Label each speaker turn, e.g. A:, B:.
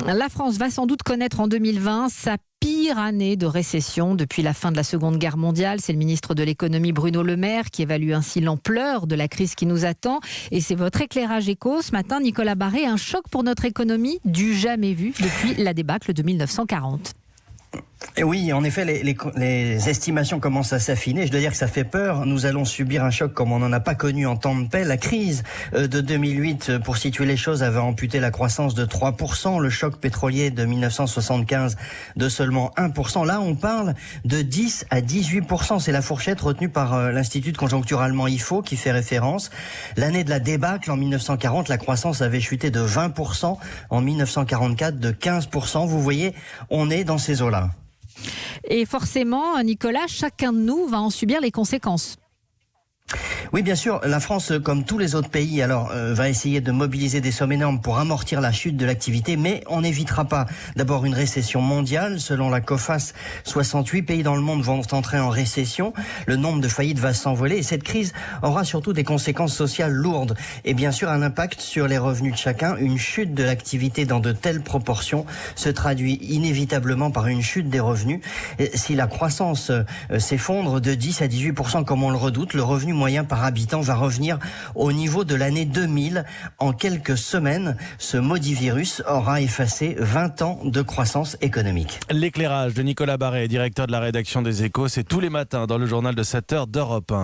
A: La France va sans doute connaître en 2020 sa pire année de récession depuis la fin de la Seconde Guerre mondiale. C'est le ministre de l'économie Bruno Le Maire qui évalue ainsi l'ampleur de la crise qui nous attend. Et c'est votre éclairage éco ce matin, Nicolas Barré, un choc pour notre économie du jamais vu depuis la débâcle de 1940.
B: Et oui, en effet, les estimations commencent à s'affiner. Je dois dire que ça fait peur. Nous allons subir un choc comme on n'en a pas connu en temps de paix. La crise de 2008, pour situer les choses, avait amputé la croissance de 3%. Le choc pétrolier de 1975 de seulement 1%. Là, on parle de 10 à 18%. C'est la fourchette retenue par l'Institut de conjoncture allemand IFO qui fait référence. L'année de la débâcle, en 1940, la croissance avait chuté de 20%. En 1944, de 15%. Vous voyez, on est dans ces eaux-là.
A: Et forcément, Nicolas, chacun de nous va en subir les conséquences.
B: Oui, bien sûr, la France, comme tous les autres pays, va essayer de mobiliser des sommes énormes pour amortir la chute de l'activité, mais on n'évitera pas d'abord une récession mondiale. Selon la COFAS, 68 pays dans le monde vont entrer en récession. Le nombre de faillites va s'envoler et cette crise aura surtout des conséquences sociales lourdes et bien sûr un impact sur les revenus de chacun. Une chute de l'activité dans de telles proportions se traduit inévitablement par une chute des revenus. Et si la croissance s'effondre de 10 à 18% comme on le redoute, le revenu moyen par habitant va revenir au niveau de l'année 2000. En quelques semaines, ce maudit virus aura effacé 20 ans de croissance économique.
C: L'éclairage de Nicolas Barré, directeur de la rédaction des Échos, c'est tous les matins dans le journal de 7h d'Europe 1.